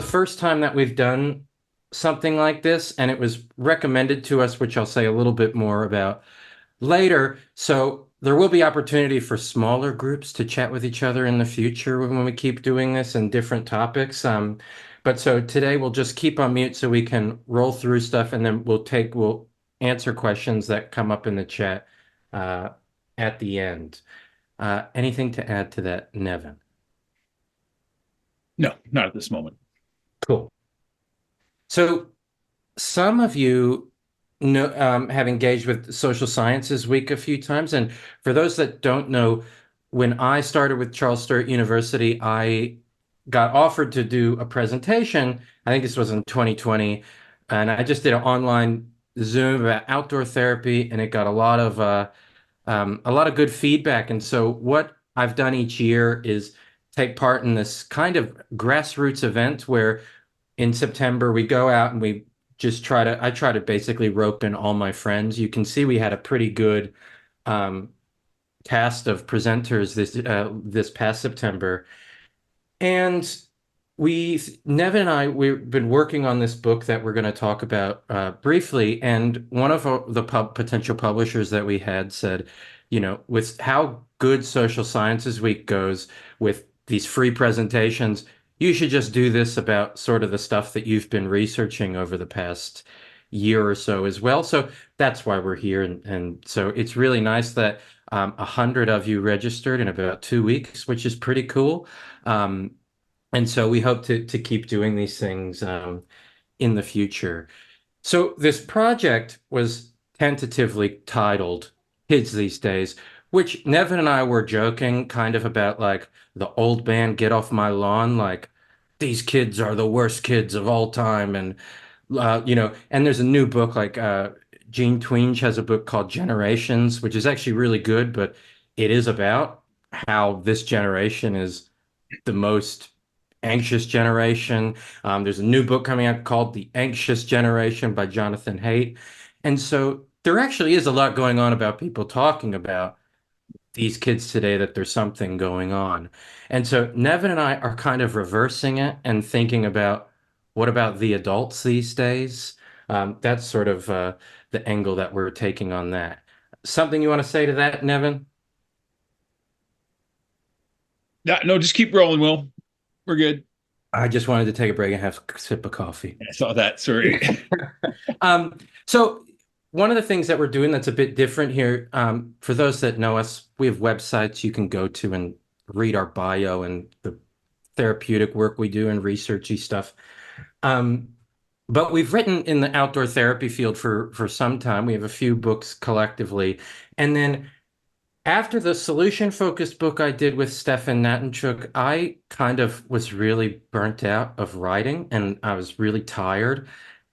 first time that we've done something like this, and it was recommended to us, which I'll say a little bit more about later. So there will be opportunity for smaller groups to chat with each other in the future when we keep doing this and different topics. But so today we'll just keep on mute so we can roll through stuff, and then we'll answer questions that come up in the chat uh, at the end. Anything to add to that, Nevin? No, not at this moment. Cool. So some of you know, have engaged with Social Sciences Week a few times. And for those that don't know, when I started with Charles Sturt University, I got offered to do a presentation. I think this was in 2020. And I just did an online Zoom about outdoor therapy, and it got a lot of good feedback. And so what I've done each year is take part in this kind of grassroots event where in September we go out and we just I try to basically rope in all my friends. You can see we had a pretty good um, cast of presenters this past September. And Nevin and I, we've been working on this book that we're going to talk about briefly. And one of the potential publishers that we had said, you know, with how good Social Sciences Week goes with these free presentations, you should just do this about sort of the stuff that you've been researching over the past year or so as well. So that's why we're here. And so it's really nice that 100 of you registered in about 2 weeks, which is pretty cool. Um, and so we hope to keep doing these things in the future. So this project was tentatively titled Kids These Days, which Nevin and I were joking kind of about like the old man get off my lawn, like these kids are the worst kids of all time. And and there's a new book like Gene Twenge has a book called Generations, which is actually really good, but it is about how this generation is the most anxious generation. There's a new book coming out called The Anxious Generation by Jonathan Haidt. And so there actually is a lot going on about people talking about these kids today, that there's something going on. And so Nevin and I are kind of reversing it and thinking about what about the adults these days? That's sort of the angle that we're taking on that. Something you want to say to that, Nevin? Yeah, no, just keep rolling, Will. We're good. I just wanted to take a break and have a sip of coffee. I saw that. Sorry. So one of the things that we're doing that's a bit different here, for those that know us, we have websites you can go to and read our bio and the therapeutic work we do and researchy stuff. Um, but we've written in the outdoor therapy field for some time. We have a few books collectively, and then after the solution focused book I did with Stefan Natanchuk, I kind of was really burnt out of writing and I was really tired.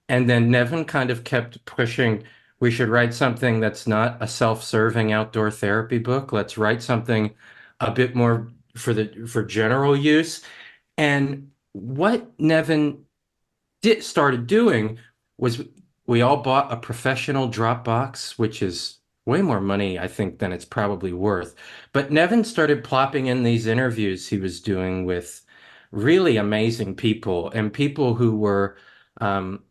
And then Nevin kind of kept pushing, we should write something that's not a self-serving outdoor therapy book. Let's write something a bit more for general use. And what Nevin started doing was we all bought a professional Dropbox, which is way more money, I think, than it's probably worth. But Nevin started plopping in these interviews he was doing with really amazing people and people who were um,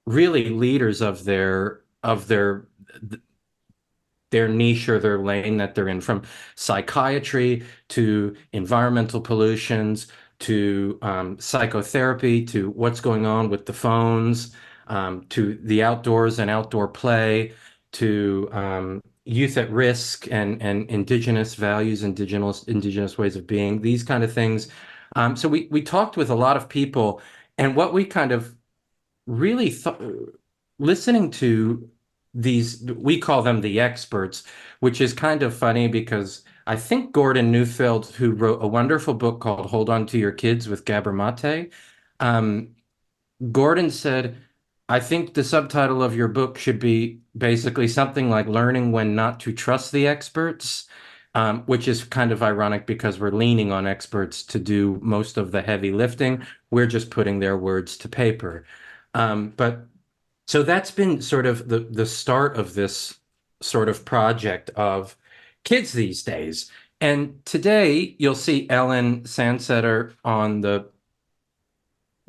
really leaders of their niche or their lane that they're in, from psychiatry to environmental pollutions to psychotherapy to what's going on with the phones, to the outdoors and outdoor play, to youth at risk and indigenous values, indigenous ways of being, these kind of things. So we talked with a lot of people, and what we kind of really thought, listening to these, we call them the experts, which is kind of funny because I think Gordon Neufeld, who wrote a wonderful book called Hold On to Your Kids with Gabor Mate, um, Gordon said, I think the subtitle of your book should be basically something like Learning When Not to Trust the Experts, which is kind of ironic because we're leaning on experts to do most of the heavy lifting. We're just putting their words to paper. But so that's been sort of the start of this sort of project of kids these days. And today you'll see Ellen Sandsetter on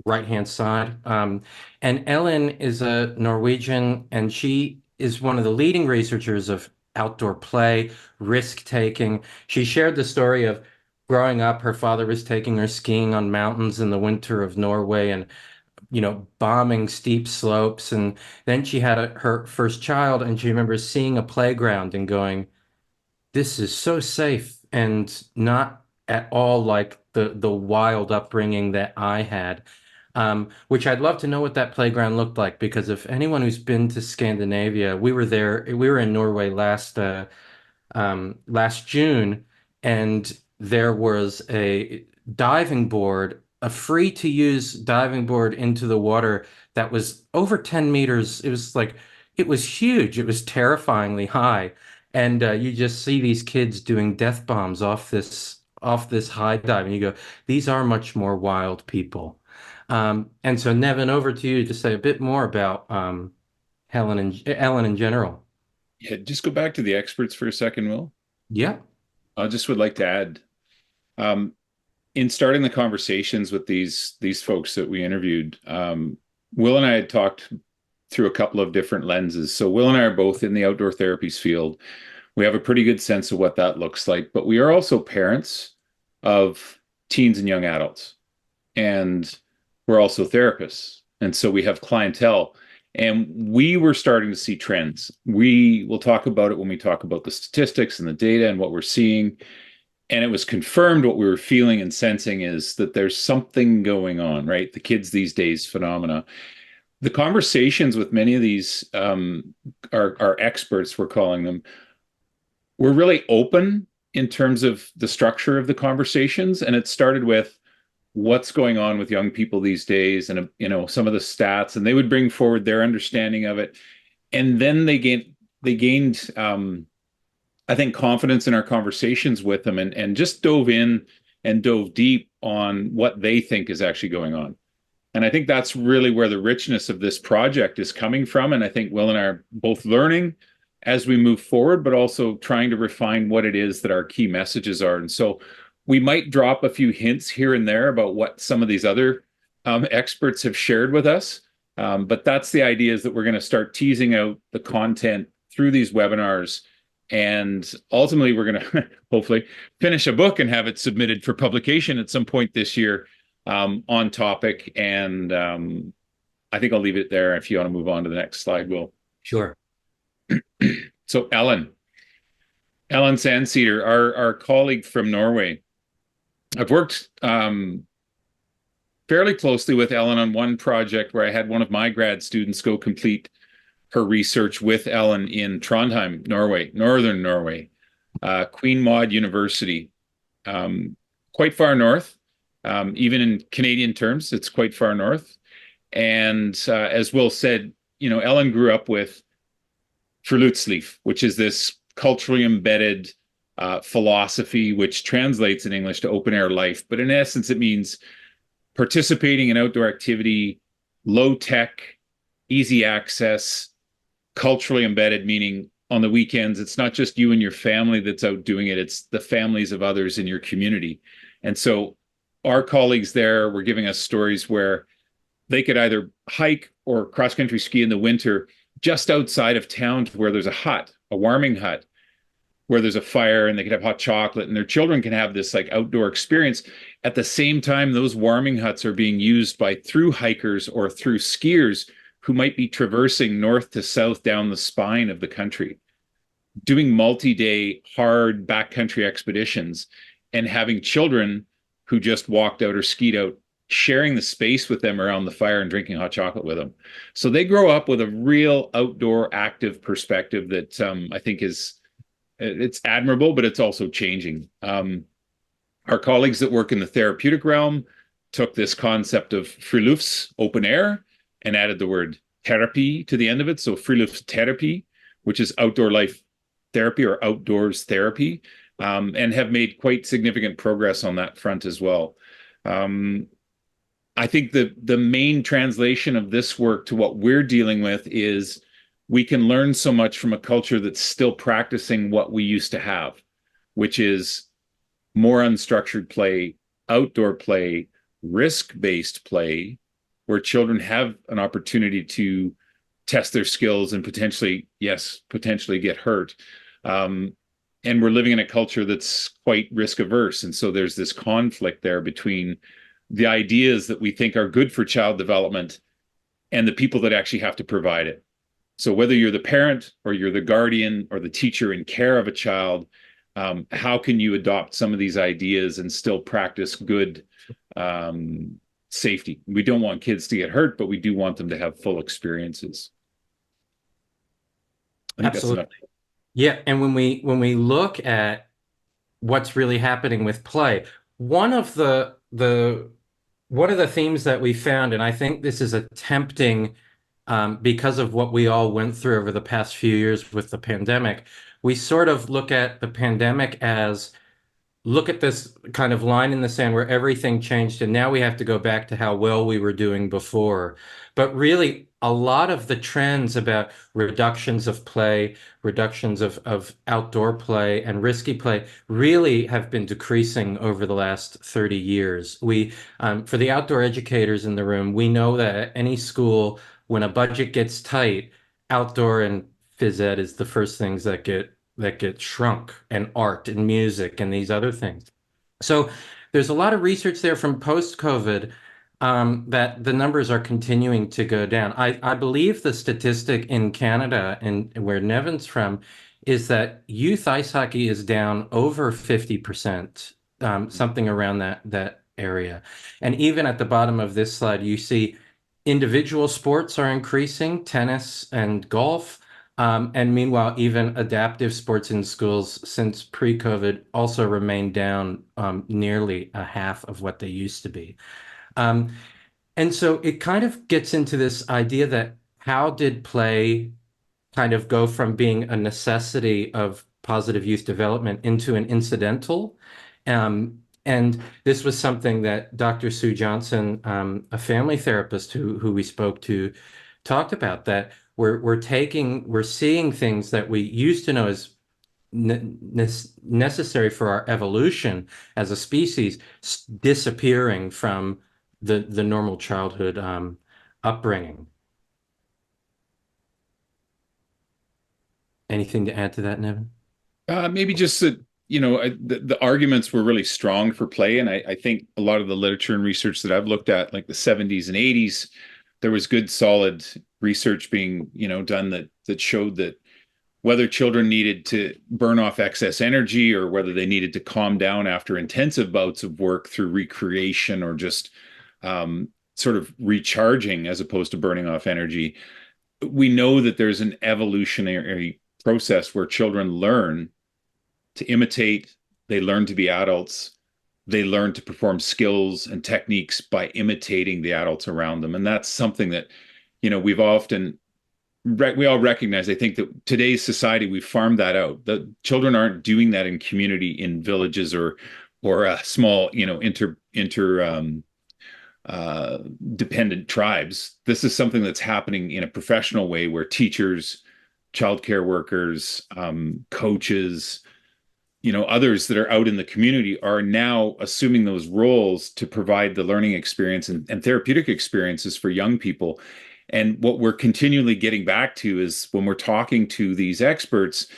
right-hand side. And Ellen is a Norwegian, and she is one of the leading researchers of outdoor play, risk-taking. She shared the story of growing up, her father was taking her skiing on mountains in the winter of Norway and, bombing steep slopes. And then she had her first child, and she remembers seeing a playground and going, this is so safe and not at all like the wild upbringing that I had. Which I'd love to know what that playground looked like because if anyone who's been to Scandinavia, we were in Norway last June, and there was a diving board, a free to use diving board into the water that was over 10 meters. It was huge. It was terrifyingly high. And you just see these kids doing death bombs off this high dive, and you go, these are much more wild people. And so, Nevin, over to you to say a bit more about Helen and Ellen in general. Yeah, just go back to the experts for a second, Will. Yeah, I just would like to add, um, in starting the conversations with these folks that we interviewed, Will and I had talked through a couple of different lenses. So Will and I are both in the outdoor therapies field. We have a pretty good sense of what that looks like, but we are also parents of teens and young adults, and we're also therapists. And so we have clientele. And we were starting to see trends. We will talk about it when we talk about the statistics and the data and what we're seeing. And it was confirmed what we were feeling and sensing is that there's something going on, right? The kids these days phenomena. The conversations with many of these our experts, we're calling them, were really open in terms of the structure of the conversations. And it started with what's going on with young people these days and some of the stats, and they would bring forward their understanding of it. And then they gained I think confidence in our conversations with them, and just dove in and dove deep on what they think is actually going on. And I think that's really where the richness of this project is coming from. And I think Will and I are both learning as we move forward, but also trying to refine what it is that our key messages are. And so we might drop a few hints here and there about what some of these other experts have shared with us. But that's the idea, is that we're going to start teasing out the content through these webinars. And ultimately, we're going to hopefully finish a book and have it submitted for publication at some point this year on topic. And I think I'll leave it there. If you want to move on to the next slide, Will. sure. So Ellen Sandcedar, our colleague from Norway. I've worked fairly closely with Ellen on one project where I had one of my grad students go complete her research with Ellen in Trondheim, Norway, northern Norway, Queen Maud University, quite far north. Even in Canadian terms, it's quite far north. And as Will said, Ellen grew up with Friluftsliv, which is this culturally embedded philosophy, which translates in English to open air life. But in essence, it means participating in outdoor activity, low tech, easy access, culturally embedded, meaning on the weekends, it's not just you and your family that's out doing it, it's the families of others in your community. And so our colleagues there were giving us stories where they could either hike or cross country ski in the winter just outside of town to where there's a hut, a warming hut, where there's a fire, and they could have hot chocolate, and their children can have this like outdoor experience. At the same time, those warming huts are being used by through hikers or through skiers who might be traversing north to south down the spine of the country, doing multi-day hard backcountry expeditions, and having children who just walked out or skied out sharing the space with them around the fire and drinking hot chocolate with them. So they grow up with a real outdoor active perspective that I think it's admirable, but it's also changing. Our colleagues that work in the therapeutic realm took this concept of frilufts, open air, and added the word therapy to the end of it. So friluftstherapy, which is outdoor life therapy or outdoors therapy, and have made quite significant progress on that front as well. I think the main translation of this work to what we're dealing with is we can learn so much from a culture that's still practicing what we used to have, which is more unstructured play, outdoor play, risk-based play, where children have an opportunity to test their skills and potentially, yes, potentially get hurt. And we're living in a culture that's quite risk averse. And so there's this conflict there between the ideas that we think are good for child development and the people that actually have to provide it. So whether you're the parent or you're the guardian or the teacher in care of a child, how can you adopt some of these ideas and still practice good safety? We don't want kids to get hurt, but we do want them to have full experiences. I think that's enough. Absolutely. Yeah, and when we look at what's really happening with play, one of the themes that we found, and I think this is attempting because of what we all went through over the past few years with the pandemic, we sort of look at the pandemic as look at this kind of line in the sand where everything changed and now we have to go back to how well we were doing before. But really, a lot of the trends about reductions of play, reductions of outdoor play and risky play really have been decreasing over the last 30 years. For the outdoor educators in the room, we know that at any school, when a budget gets tight, outdoor and phys ed is the first things that get shrunk, and art and music and these other things. So there's a lot of research there from post-COVID that the numbers are continuing to go down. I believe the statistic in Canada and where Nevin's from is that youth ice hockey is down over 50%, something around that area. And even at the bottom of this slide, you see individual sports are increasing, tennis and golf. And meanwhile, even adaptive sports in schools since pre-COVID also remain down nearly a half of what they used to be. And so it kind of gets into this idea that how did play kind of go from being a necessity of positive youth development into an incidental? And this was something that Dr. Sue Johnson, a family therapist who we spoke to, talked about, that we're seeing things that we used to know as necessary for our evolution as a species disappearing from the normal childhood upbringing. Anything to add to that, Nevin? Maybe just that, the arguments were really strong for play. And I think a lot of the literature and research that I've looked at, like the 70s and 80s, there was good, solid research being, done that showed that whether children needed to burn off excess energy or whether they needed to calm down after intensive bouts of work through recreation or just sort of recharging as opposed to burning off energy, we know that there's an evolutionary process where children learn to imitate, they learn to be adults, they learn to perform skills and techniques by imitating the adults around them. And that's something that, we all recognize. I think that today's society, we've farmed that out. The children aren't doing that in community, in villages or small, dependent tribes. This is something that's happening in a professional way where teachers, childcare workers, coaches, others that are out in the community are now assuming those roles to provide the learning experience and therapeutic experiences for young people. And what we're continually getting back to is when we're talking to these experts,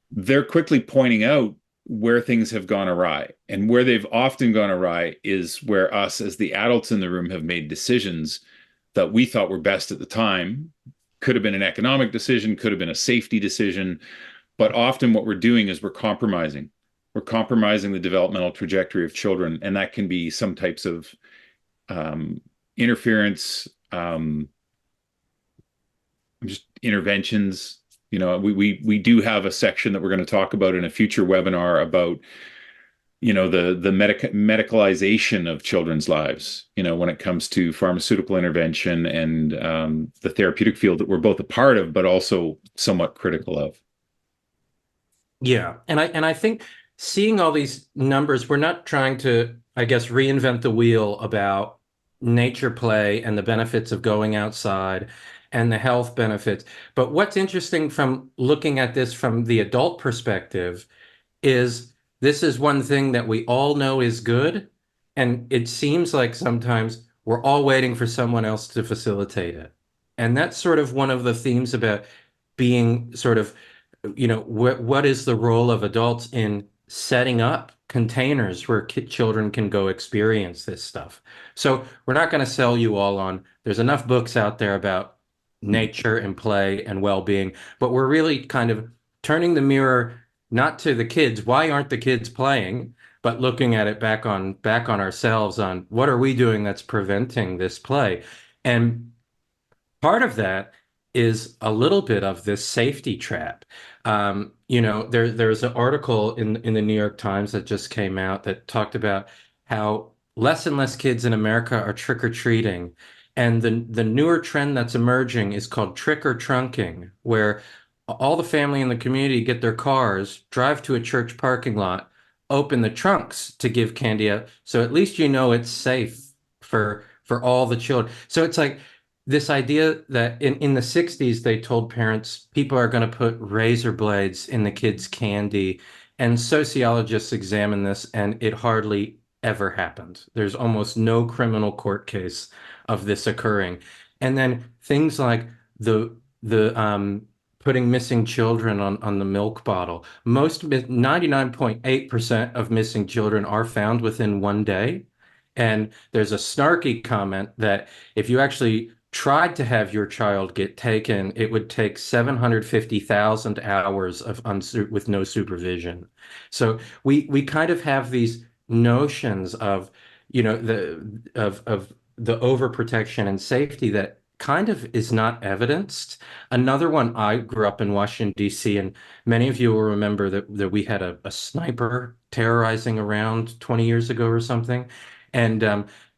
they're quickly pointing out where things have gone awry. And where they've often gone awry is where us as the adults in the room have made decisions that we thought were best at the time. Could have been an economic decision, could have been a safety decision. But often what we're doing is we're compromising. We're compromising the developmental trajectory of children. And that can be some types of interference, just interventions. We do have a section that we're going to talk about in a future webinar about, the medicalization of children's lives, when it comes to pharmaceutical intervention and the therapeutic field that we're both a part of, but also somewhat critical of. Yeah, and I think seeing all these numbers, we're not trying to, I guess, reinvent the wheel about nature play and the benefits of going outside and the health benefits. But what's interesting from looking at this from the adult perspective is this is one thing that we all know is good. And it seems like sometimes we're all waiting for someone else to facilitate it. And that's sort of one of the themes about being sort of, what is the role of adults in setting up containers where children can go experience this stuff. So we're not going to sell you all on, there's enough books out there about nature and play and well-being, but we're really kind of turning the mirror not to the kids, why aren't the kids playing, but looking at it back on ourselves on what are we doing that's preventing this play. And part of that is a little bit of this safety trap. There's an article in the New York Times that just came out that talked about how less and less kids in America are trick-or-treating. And the newer trend that's emerging is called trick-or-trunking, where all the family in the community get their cars, drive to a church parking lot, open the trunks to give candy out. So at least it's safe for all the children. So it's like this idea that in the 60s, they told parents people are going to put razor blades in the kids' candy. And sociologists examine this, and it hardly ever happened. There's almost no criminal court case of this occurring. And then things like the putting missing children on the milk bottle. 99.8% of missing children are found within one day. And there's a snarky comment that if you actually tried to have your child get taken, it would take 750,000 hours with no supervision. So we kind of have these notions of, the overprotection and safety that kind of is not evidenced. Another one, I grew up in Washington, D.C., and many of you will remember that we had a sniper terrorizing around 20 years ago or something. And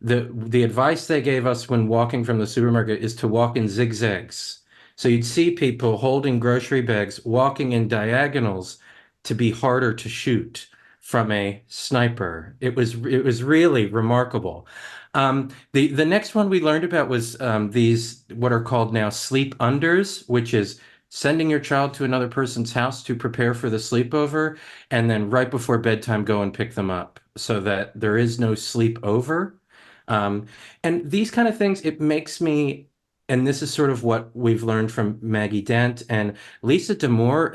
the advice they gave us when walking from the supermarket is to walk in zigzags. So you'd see people holding grocery bags, walking in diagonals to be harder to shoot from a sniper. It was really remarkable. The next one we learned about was these what are called now sleep unders, which is sending your child to another person's house to prepare for the sleepover, and then right before bedtime go and pick them up so that there is no sleepover. And these kind of things, it makes me, and this is sort of what we've learned from Maggie Dent and Lisa D'Amour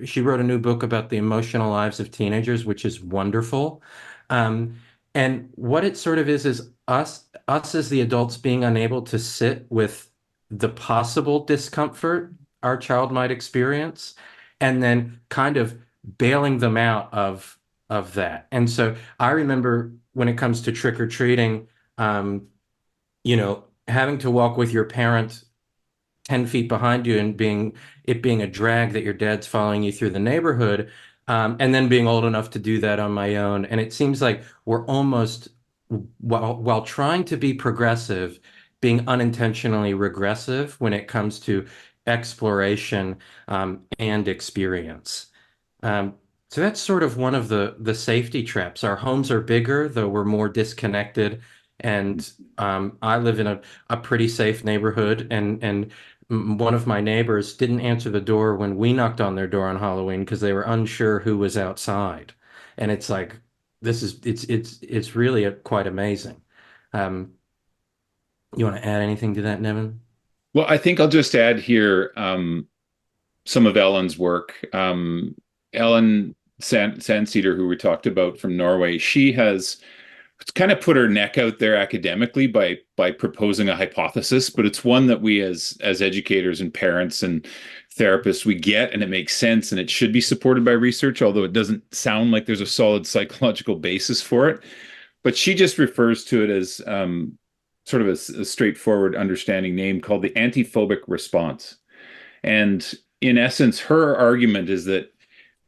she wrote a new book about the emotional lives of teenagers, which is wonderful. Um, and what it sort of is us as the adults being unable to sit with the possible discomfort our child might experience, and then kind of bailing them out of that. And so I remember when it comes to trick-or-treating, having to walk with your parent 10 feet behind you and being a drag that your dad's following you through the neighborhood, and then being old enough to do that on my own. And it seems like we're almost, while trying to be progressive, being unintentionally regressive when it comes to exploration and experience. So that's sort of one of the safety traps. Our homes are bigger, though we're more disconnected. And I live in a pretty safe neighborhood, and one of my neighbors didn't answer the door when we knocked on their door on Halloween because they were unsure who was outside. And it's like it's really quite amazing. Um, you want to add anything to that, Nevin? Well, I think I'll just add here some of Ellen's work. Ellen Sandcedar, who we talked about from Norway, she has kind of put her neck out there academically by proposing a hypothesis, but it's one that we as educators and parents and therapists, we get, and it makes sense, and it should be supported by research, although it doesn't sound like there's a solid psychological basis for it. But she just refers to it as sort of a straightforward understanding name called the antiphobic response. And in essence, her argument is that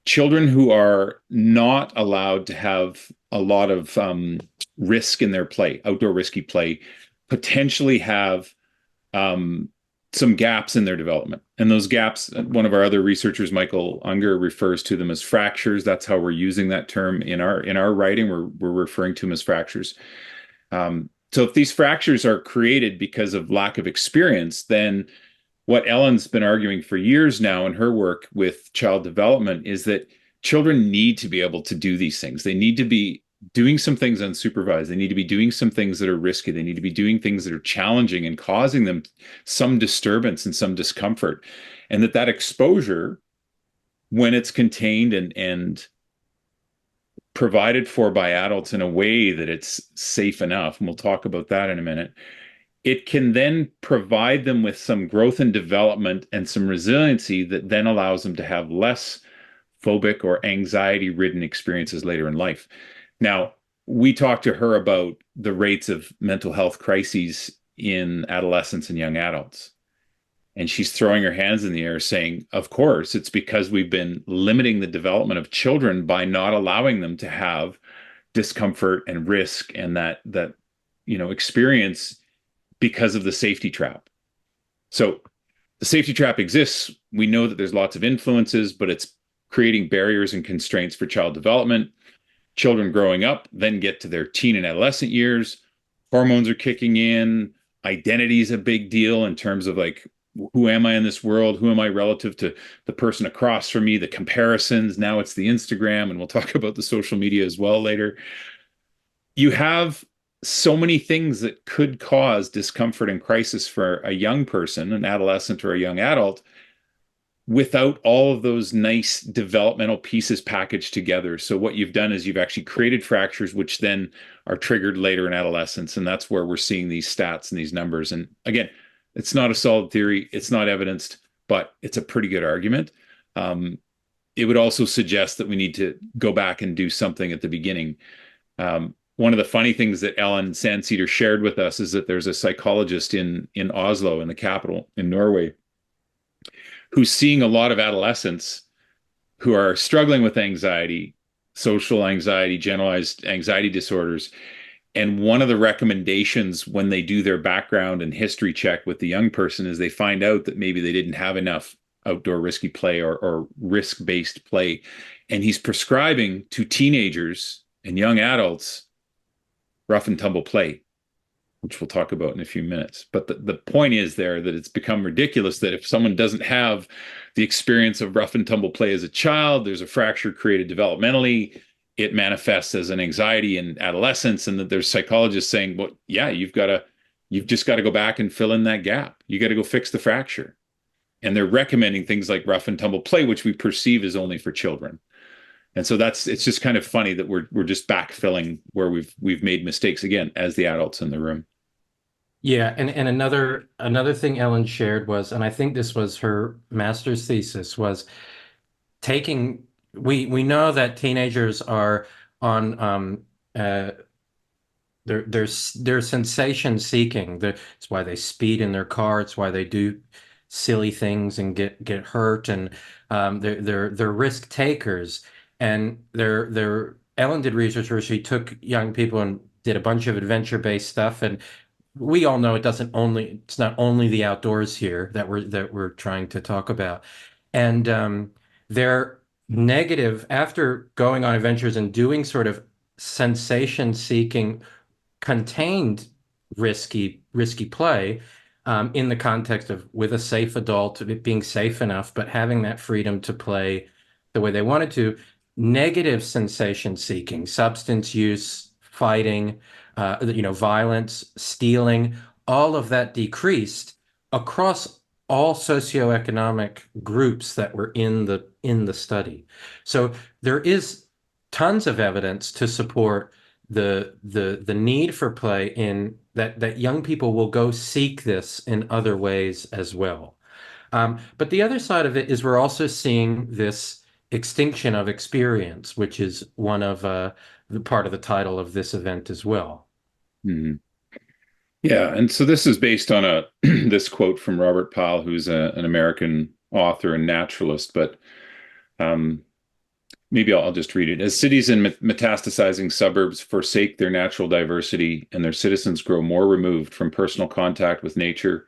children who are not allowed to have a lot of risk in their play, outdoor risky play, potentially have some gaps in their development. And those gaps, one of our other researchers, Michael Unger, refers to them as fractures. That's how we're using that term in our writing. We're referring to them as fractures. So if these fractures are created because of lack of experience, then what Ellen's been arguing for years now in her work with child development is that children need to be able to do these things. They need to be doing some things unsupervised. They need to be doing some things that are risky. They need to be doing things that are challenging and causing them some disturbance and some discomfort. And that exposure, when it's contained and provided for by adults in a way that it's safe enough, and we'll talk about that in a minute, it can then provide them with some growth and development and some resiliency that then allows them to have less phobic or anxiety-ridden experiences later in life. Now, we talked to her about the rates of mental health crises in adolescents and young adults. And she's throwing her hands in the air saying, of course, it's because we've been limiting the development of children by not allowing them to have discomfort and risk and that experience because of the safety trap. So the safety trap exists. We know that there's lots of influences, but it's creating barriers and constraints for child development. Children growing up then get to their teen and adolescent years. Hormones are kicking in. Identity is a big deal in terms of like, who am I in this world? Who am I relative to the person across from me? The comparisons. Now it's the Instagram, and we'll talk about the social media as well later. You have so many things that could cause discomfort and crisis for a young person, an adolescent or a young adult, without all of those nice developmental pieces packaged together. So what you've done is you've actually created fractures, which then are triggered later in adolescence. And that's where we're seeing these stats and these numbers. And again, it's not a solid theory. It's not evidenced, but it's a pretty good argument. It would also suggest that we need to go back and do something at the beginning. One of the funny things that Ellen Sandcedar shared with us is that there's a psychologist in Oslo, in the capital, in Norway, who's seeing a lot of adolescents who are struggling with anxiety, social anxiety, generalized anxiety disorders. And one of the recommendations when they do their background and history check with the young person is they find out that maybe they didn't have enough outdoor risky play or risk-based play. And he's prescribing to teenagers and young adults rough and tumble play, which we'll talk about in a few minutes. But the point is there that it's become ridiculous that if someone doesn't have the experience of rough and tumble play as a child, there's a fracture created developmentally, it manifests as an anxiety in adolescence, and that there's psychologists saying, well, yeah, you've just got to go back and fill in that gap. You got to go fix the fracture. And they're recommending things like rough and tumble play, which we perceive is only for children. And so it's just kind of funny that we're just backfilling where we've made mistakes again as the adults in the room. Yeah, and another thing Ellen shared was, and I think this was her master's thesis, was taking we know that teenagers are on they're sensation seeking. It's why they speed in their car. It's why they do silly things and get hurt, and they're risk takers. And Ellen did research where she took young people and did a bunch of adventure-based stuff, and we all know it's not only the outdoors here that we're trying to talk about. And they're negative after going on adventures and doing sort of sensation seeking contained risky play, in the context of with a safe adult, it being safe enough, but having that freedom to play the way they wanted to. Negative sensation seeking, substance use, fighting, violence, stealing, all of that decreased across all socioeconomic groups that were in the study. So there is tons of evidence to support the need for play, in that young people will go seek this in other ways as well. But the other side of it is we're also seeing this extinction of experience, which is one of the part of the title of this event as well. Mm-hmm. Yeah, and so this is based on this quote from Robert Powell, who's an American author and naturalist, but maybe I'll just read it. As cities and metastasizing suburbs forsake their natural diversity and their citizens grow more removed from personal contact with nature,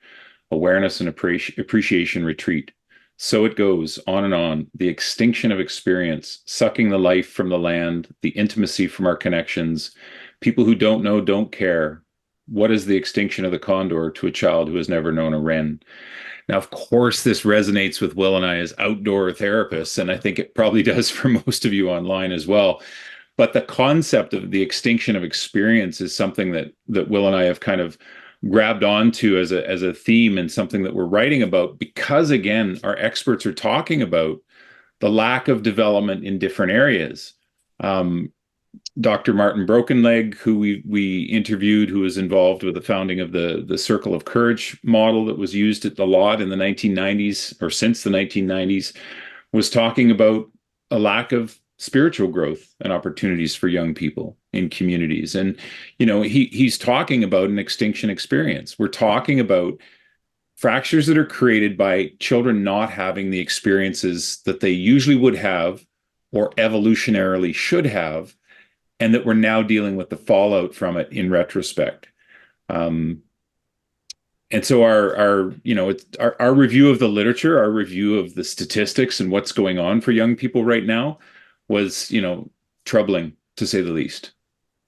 awareness and appreciation retreat. So it goes on and on, the extinction of experience, sucking the life from the land, the intimacy from our connections. People who don't know don't care. What is the extinction of the condor to a child who has never known a wren? Now, of course, this resonates with Will and I as outdoor therapists, and I think it probably does for most of you online as well. But the concept of the extinction of experience is something that Will and I have kind of grabbed onto as a theme, and something that we're writing about, because again, our experts are talking about the lack of development in different areas. Dr. Martin Brokenleg, who we interviewed, who was involved with the founding of the Circle of Courage model that was used a lot in the 1990s, or since the 1990s, was talking about a lack of spiritual growth and opportunities for young people in communities. And, he's talking about an extinction experience. We're talking about fractures that are created by children not having the experiences that they usually would have or evolutionarily should have, and that we're now dealing with the fallout from it in retrospect. And so our review of the literature, our review of the statistics and what's going on for young people right now was, troubling, to say the least.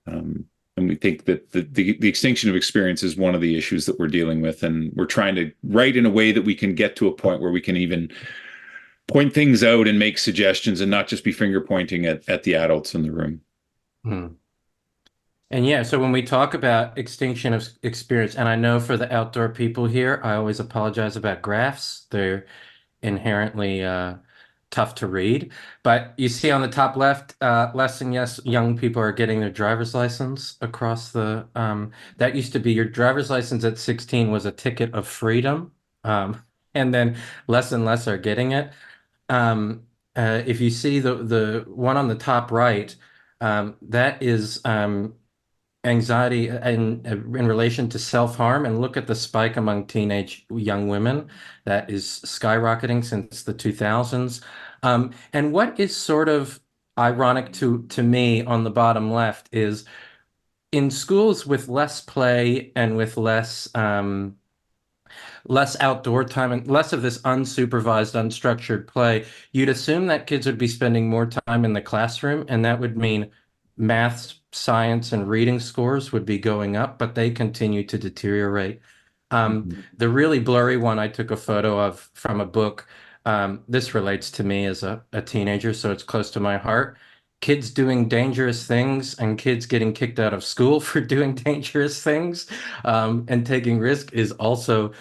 And we think that the extinction of experience is one of the issues that we're dealing with, and we're trying to write in a way that we can get to a point where we can even point things out and make suggestions, and not just be finger pointing at the adults in the room. Hmm. And yeah, so when we talk about extinction of experience, and I know for the outdoor people here, I always apologize about graphs. They're inherently tough to read. But you see on the top left, less and less young people are getting their driver's license across the, that used to be your driver's license at 16 was a ticket of freedom. And then less and less are getting it. If you see the one on the top right, that is anxiety in relation to self-harm, and look at the spike among teenage young women that is skyrocketing since the 2000s. And what is sort of ironic to me on the bottom left is in schools with less play and with less outdoor time and less of this unsupervised, unstructured play, you'd assume that kids would be spending more time in the classroom, and that would mean math, science, and reading scores would be going up, but they continue to deteriorate. The really blurry one I took a photo of from a book. This relates to me as a teenager, so it's close to my heart. Kids doing dangerous things and kids getting kicked out of school for doing dangerous things, and taking risk is also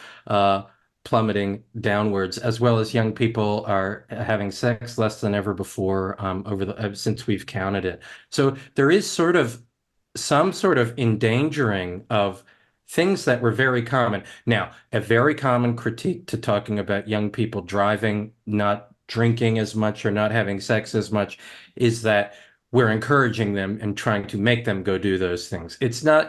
plummeting downwards, as well as young people are having sex less than ever before, since we've counted it. So there is some sort of endangering of things that were very common. Now, a very common critique to talking about young people driving, not drinking as much or not having sex as much, is that we're encouraging them and trying to make them go do those things. It's not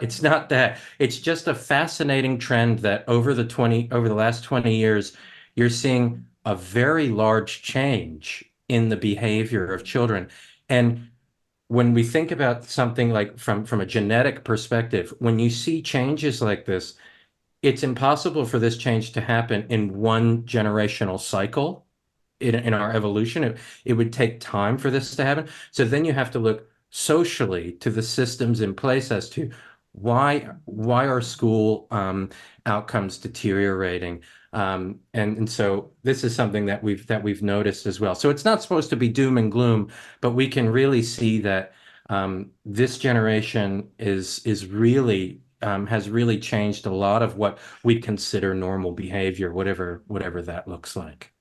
that. It's just a fascinating trend that over the last 20 years, you're seeing a very large change in the behavior of children. And when we think about something like from a genetic perspective, when you see changes like this, it's impossible for this change to happen in one generational cycle in our evolution. It would take time for this to happen. So then you have to look socially to the systems in place as to why are school outcomes deteriorating. And so this is something that we've noticed as well. So it's not supposed to be doom and gloom, but we can really see that this generation is really has really changed a lot of what we consider normal behavior, whatever that looks like.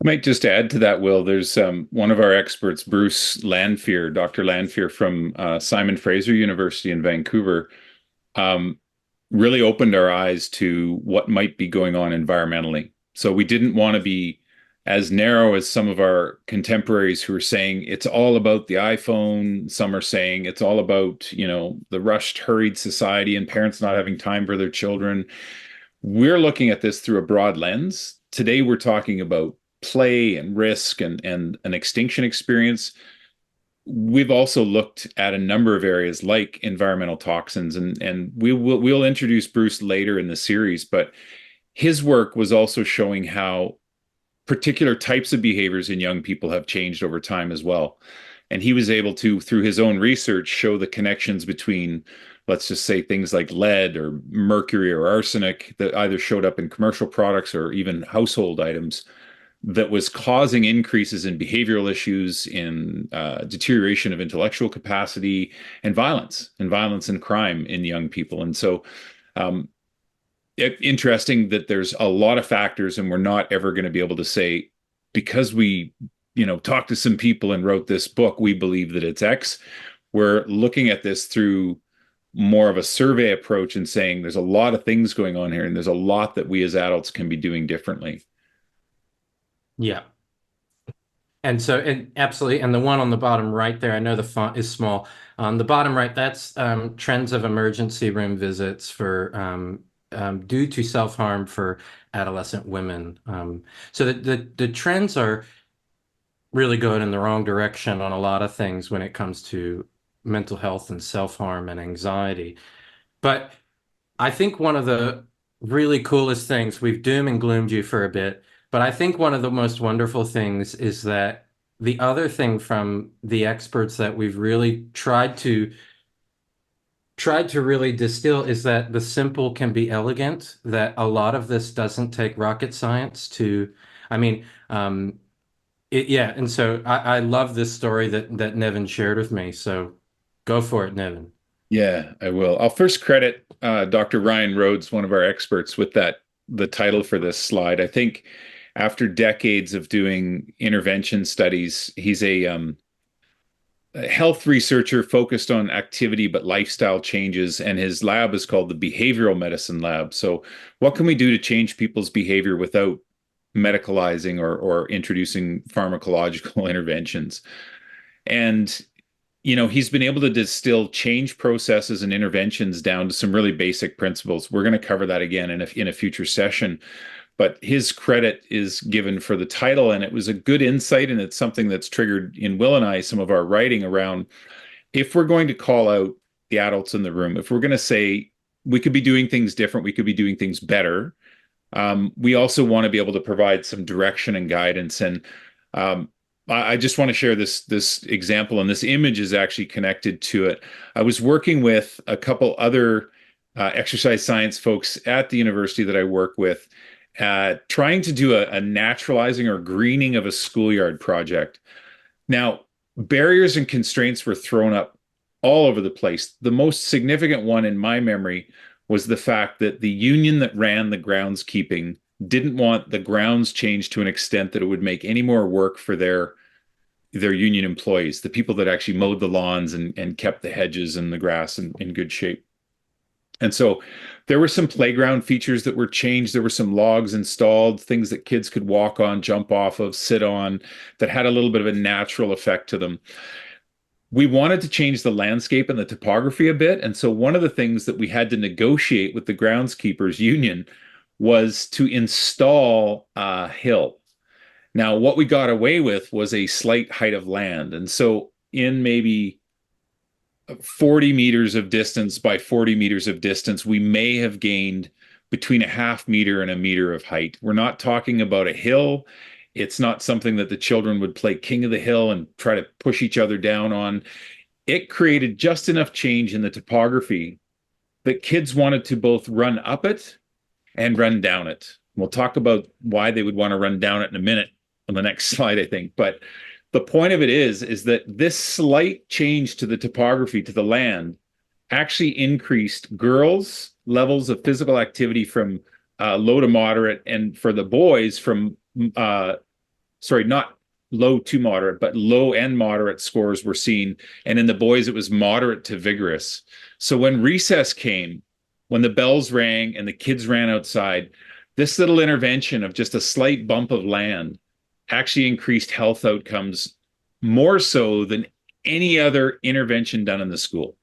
I might just add to that, Will. There's one of our experts, Bruce Lanphier, Dr. Lanphier from Simon Fraser University in Vancouver, really opened our eyes to what might be going on environmentally. So we didn't want to be as narrow as some of our contemporaries who are saying it's all about the iPhone. Some are saying it's all about, the rushed, hurried society and parents not having time for their children. We're looking at this through a broad lens. Today, we're talking about play and risk and an extinction experience. We've also looked at a number of areas like environmental toxins, and we'll introduce Bruce later in the series, but his work was also showing how particular types of behaviors in young people have changed over time as well. And he was able to, through his own research, show the connections between, let's just say, things like lead or mercury or arsenic that either showed up in commercial products or even household items that was causing increases in behavioral issues, in deterioration of intellectual capacity, and violence and crime in young people. And so, interesting that there's a lot of factors, and we're not ever going to be able to say, because we, talked to some people and wrote this book, we believe that it's X. We're looking at this through more of a survey approach and saying there's a lot of things going on here, and there's a lot that we as adults can be doing differently. Yeah. And so, and absolutely. And the one on the bottom right there, I know the font is small. On the bottom right, that's trends of emergency room visits for due to self-harm for adolescent women. So the trends are really going in the wrong direction on a lot of things when it comes to mental health and self-harm and anxiety. But I think one of the really coolest things, we've doom and gloomed you for a bit, but I think one of the most wonderful things is that the other thing from the experts that we've really tried to really distill is that the simple can be elegant, that a lot of this doesn't take rocket science to, I mean, yeah, and so I love this story that Nevin shared with me. So go for it, Nevin. Yeah, I will. I'll first credit Dr. Ryan Rhodes, one of our experts, with the title for this slide. I think after decades of doing intervention studies, he's a health researcher focused on activity but lifestyle changes, and his lab is called the Behavioral Medicine Lab. So, what can we do to change people's behavior without medicalizing or introducing pharmacological interventions? And he's been able to distill change processes and interventions down to some really basic principles. We're going to cover that again in a future session. But his credit is given for the title, and it was a good insight, and it's something that's triggered in Will and I some of our writing around, if we're going to call out the adults in the room, if we're going to say we could be doing things different, we could be doing things better, we also want to be able to provide some direction and guidance. And I just want to share this example, and this image is actually connected to it. I was working with a couple other exercise science folks at the university that I work with, trying to do a naturalizing or greening of a schoolyard project. Now, barriers and constraints were thrown up all over the place. The most significant one in my memory was the fact that the union that ran the groundskeeping didn't want the grounds changed to an extent that it would make any more work for their union employees, the people that actually mowed the lawns and kept the hedges and the grass in good shape. And so there were some playground features that were changed. There were some logs installed, things that kids could walk on, jump off of, sit on, that had a little bit of a natural effect to them. We wanted to change the landscape and the topography a bit. And so one of the things that we had to negotiate with the groundskeepers union was to install a hill. Now, what we got away with was a slight height of land. And so in maybe 40 meters of distance by 40 meters of distance, we may have gained between a half meter and a meter of height. We're not talking about a hill. It's not something that the children would play king of the hill and try to push each other down on. It created just enough change in the topography that kids wanted to both run up it and run down it. We'll talk about why they would want to run down it in a minute on the next slide, I think. But the point of it is that this slight change to the topography, to the land, actually increased girls' levels of physical activity from low to moderate, and for the boys from, not low to moderate, but low and moderate scores were seen. And in the boys, it was moderate to vigorous. So when recess came, when the bells rang and the kids ran outside, this little intervention of just a slight bump of land actually increased health outcomes more so than any other intervention done in the school,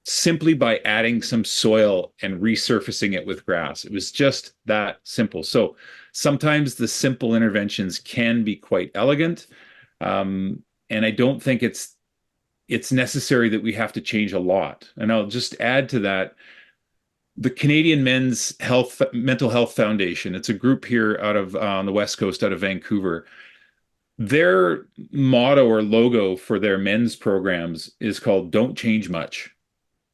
simply by adding some soil and resurfacing it with grass. It was just that simple. So sometimes the simple interventions can be quite elegant, and I don't think it's necessary that we have to change a lot. And I'll just add to that, the Canadian Mental Health Foundation, it's a group here out of on the West Coast, out of Vancouver. Their motto or logo for their men's programs is called "Don't Change Much."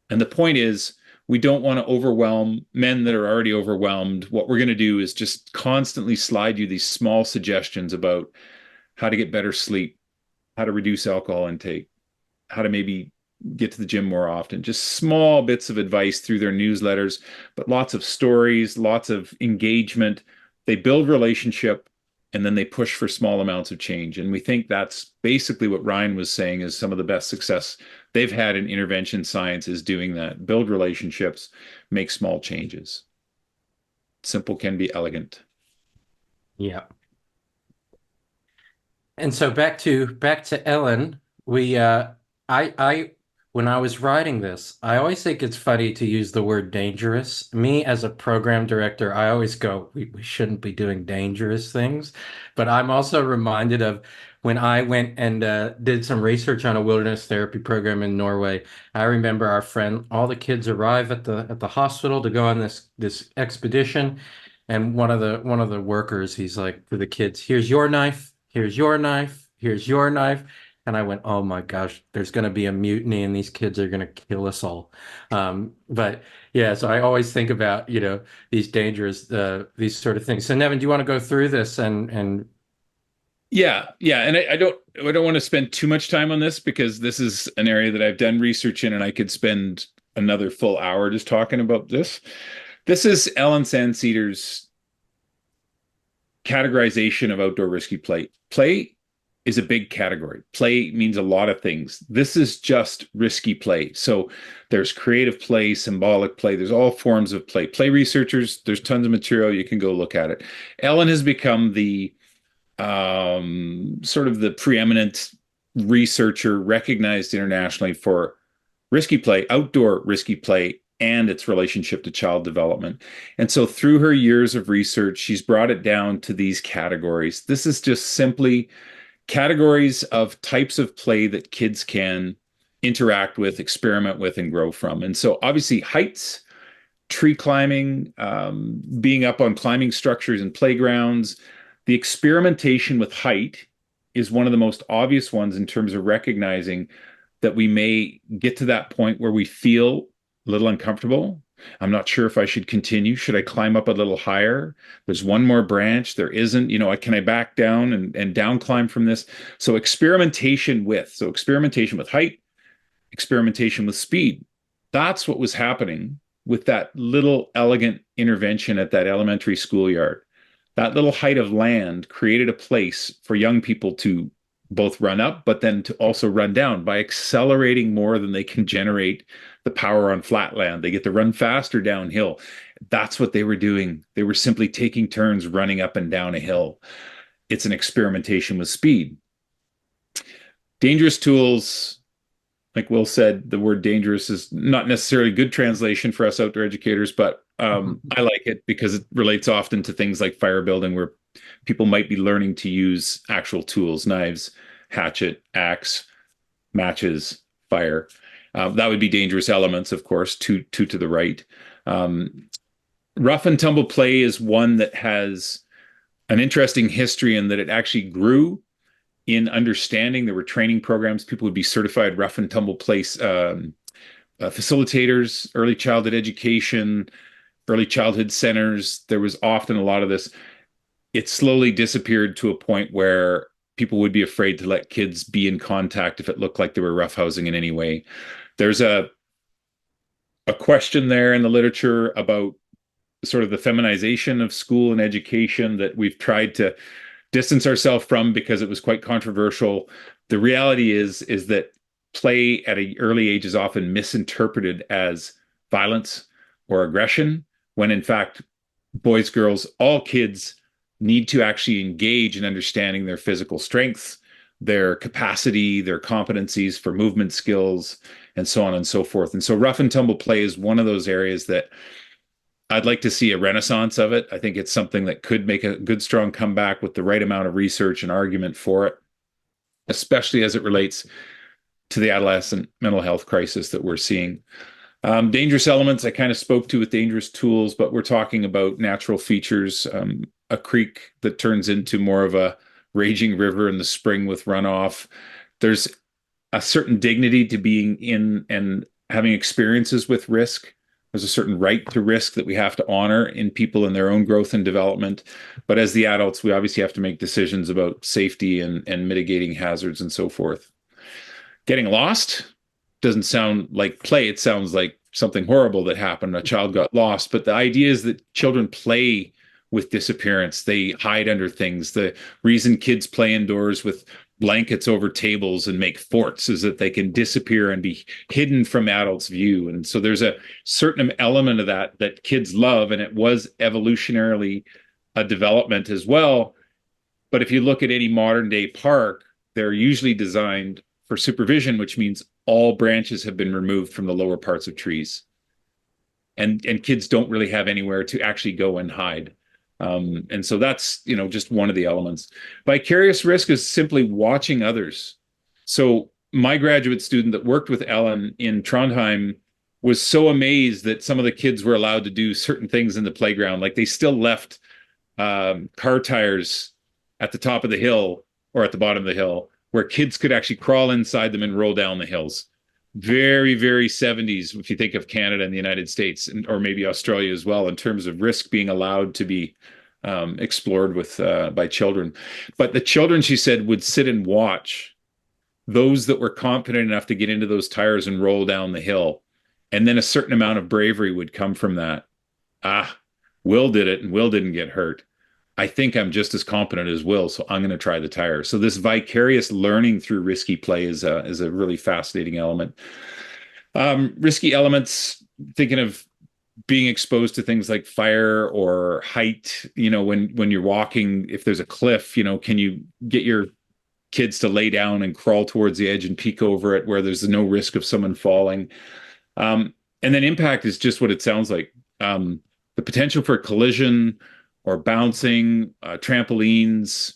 And the point is, We don't want to overwhelm men that are already overwhelmed. What we're going to do is just constantly slide you these small suggestions about how to get better sleep, how to reduce alcohol intake, how to maybe get to the gym more often. Just small bits of advice through their newsletters, but lots of stories, lots of engagement. They build relationship and then they push for small amounts of change. And we think that's basically what Ryan was saying is some of the best success they've had in intervention science is doing that. Build relationships, make small changes. Simple can be elegant. Yeah. And so back to Ellen, we I when I was writing this, I always think it's funny to use the word dangerous. Me as a program director, I always go, we shouldn't be doing dangerous things. But I'm also reminded of when I went and did some research on a wilderness therapy program in Norway. I remember our friend, all the kids arrive at the hospital to go on this expedition. And one of the workers, he's like for the kids, here's your knife, here's your knife, here's your knife. And I went, oh my gosh, there's going to be a mutiny and these kids are going to kill us all. But yeah, so I always think about, these dangerous, these sort of things. So Nevin, do you want to go through this and Yeah, and I don't want to spend too much time on this because this is an area that I've done research in, and I could spend another full hour just talking about this. This is Ellen Sandcedar's categorization of outdoor risky play. Play is a big category. Play means a lot of things. This is just risky play. So there's creative play, symbolic play. There's all forms of play. Play researchers, there's tons of material. You can go look at it. Ellen has become the sort of the preeminent researcher recognized internationally for risky play, outdoor risky play, and its relationship to child development. And so through her years of research, she's brought it down to these categories. This is just simply categories of types of play that kids can interact with, experiment with, and grow from. And so obviously heights, tree climbing, being up on climbing structures and playgrounds. The experimentation with height is one of the most obvious ones in terms of recognizing that we may get to that point where we feel a little uncomfortable. I'm not sure if I should continue. Should I climb up a little higher? There's one more branch. There isn't. Can I back down and down climb from this? So experimentation with height, experimentation with speed. That's what was happening with that little elegant intervention at that elementary schoolyard. That little height of land created a place for young people to both run up, but then to also run down by accelerating more than they can generate the power on flat land. They get to run faster downhill. That's what they were doing. They were simply taking turns running up and down a hill. It's an experimentation with speed. Dangerous tools, like Will said, the word dangerous is not necessarily a good translation for us outdoor educators, but I like it because it relates often to things like fire building, where people might be learning to use actual tools, knives, hatchet, axe, matches, fire. That would be dangerous elements, of course, two to the right. Rough and tumble play is one that has an interesting history in that it actually grew in understanding. There were training programs. People would be certified rough and tumble play facilitators, early childhood education, early childhood centers. There was often a lot of this. It slowly disappeared to a point where people would be afraid to let kids be in contact if it looked like they were roughhousing in any way. There's a question there in the literature about sort of the feminization of school and education that we've tried to distance ourselves from because it was quite controversial. The reality is that play at an early age is often misinterpreted as violence or aggression, when in fact, boys, girls, all kids need to actually engage in understanding their physical strengths, their capacity, their competencies for movement skills, and so on and so forth. And so rough and tumble play is one of those areas that I'd like to see a renaissance of it. I think it's something that could make a good, strong comeback with the right amount of research and argument for it, especially as it relates to the adolescent mental health crisis that we're seeing. Dangerous elements I kind of spoke to with dangerous tools, but we're talking about natural features, a creek that turns into more of a raging river in the spring with runoff. There's a certain dignity to being in and having experiences with risk. There's a certain right to risk that we have to honor in people in their own growth and development. But as the adults, we obviously have to make decisions about safety and mitigating hazards and so forth. Getting lost doesn't sound like play. It sounds like something horrible that happened. A child got lost. But the idea is that children play with disappearance. They hide under things. The reason kids play indoors with blankets over tables and make forts is that they can disappear and be hidden from adults' view. And so there's a certain element of that that kids love, and it was evolutionarily a development as well. But if you look at any modern day park, they're usually designed for supervision, which means all branches have been removed from the lower parts of trees. And kids don't really have anywhere to actually go and hide. And so that's, just one of the elements. Vicarious risk is simply watching others. So my graduate student that worked with Ellen in Trondheim was so amazed that some of the kids were allowed to do certain things in the playground. Like they still left car tires at the top of the hill or at the bottom of the hill where kids could actually crawl inside them and roll down the hills. Very, very 70s, if you think of Canada and the United States, or maybe Australia as well, in terms of risk being allowed to be explored with by children. But the children, she said, would sit and watch those that were confident enough to get into those tires and roll down the hill. And then a certain amount of bravery would come from that. Will did it, and Will didn't get hurt. I think I'm just as competent as Will, so I'm going to try the tire. So this vicarious learning through risky play is a really fascinating element. Risky elements, thinking of being exposed to things like fire or height. When you're walking, if there's a cliff, can you get your kids to lay down and crawl towards the edge and peek over it where there's no risk of someone falling? And then impact is just what it sounds like. The potential for collision or bouncing, trampolines,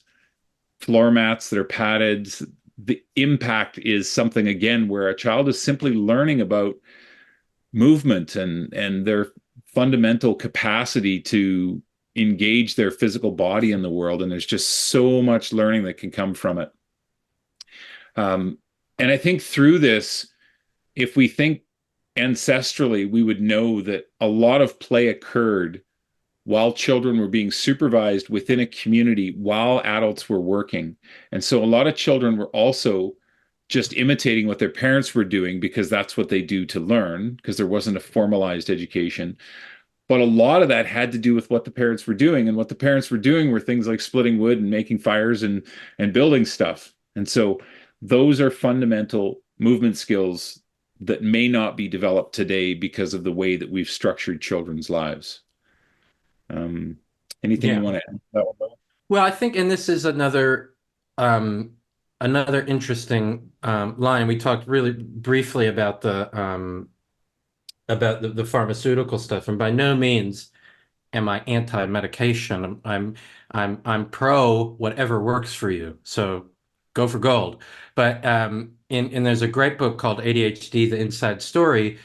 floor mats that are padded. The impact is something, again, where a child is simply learning about movement and their fundamental capacity to engage their physical body in the world. And there's just so much learning that can come from it. And I think through this, if we think ancestrally, we would know that a lot of play occurred while children were being supervised within a community while adults were working. And so a lot of children were also just imitating what their parents were doing because that's what they do to learn, because there wasn't a formalized education. But a lot of that had to do with what the parents were doing. And what the parents were doing were things like splitting wood and making fires and building stuff. And so those are fundamental movement skills that may not be developed today because of the way that we've structured children's lives. Anything you want to add to that one? Well, I think, and this is another interesting line. We talked really briefly about the pharmaceutical stuff, and by no means am I anti-medication. I'm pro whatever works for you. So go for gold. But there's a great book called ADHD: The Inside Story,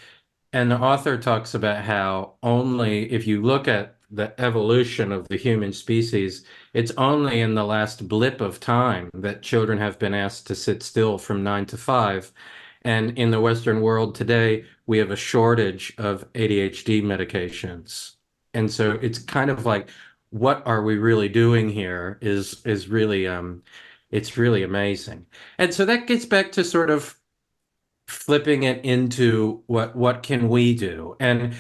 and the author talks about how only if you look at the evolution of the human species, it's only in the last blip of time that children have been asked to sit still from 9 to 5. And in the Western world today, we have a shortage of ADHD medications. And so it's kind of like, what are we really doing here is really, it's really amazing. And so that gets back to sort of flipping it into what can we do? And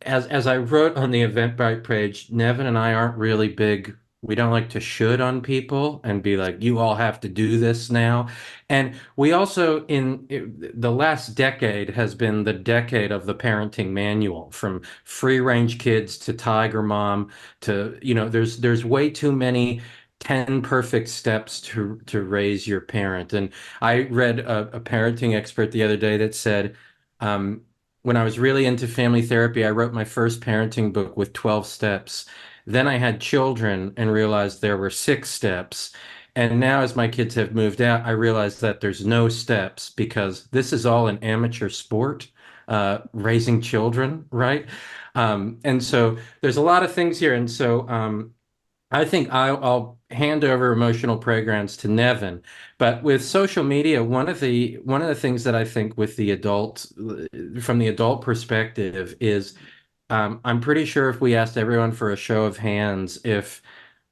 as I wrote on the Eventbrite page, Nevin and I aren't really big. We don't like to should on people and be like, you all have to do this now. And we also, the last decade has been the decade of the parenting manual, from free range kids to Tiger Mom to, there's way too many 10 perfect steps to raise your parent. And I read a parenting expert the other day that said, when I was really into family therapy, I wrote my first parenting book with 12 steps. Then I had children and realized there were 6 steps. And now, as my kids have moved out, I realize that there's no steps because this is all an amateur sport, raising children, right? And so there's a lot of things here. And so I think I'll hand over emotional playgrounds to Nevin. But with social media, one of the things that I think with the adult, from the adult perspective, is I'm pretty sure if we asked everyone for a show of hands, if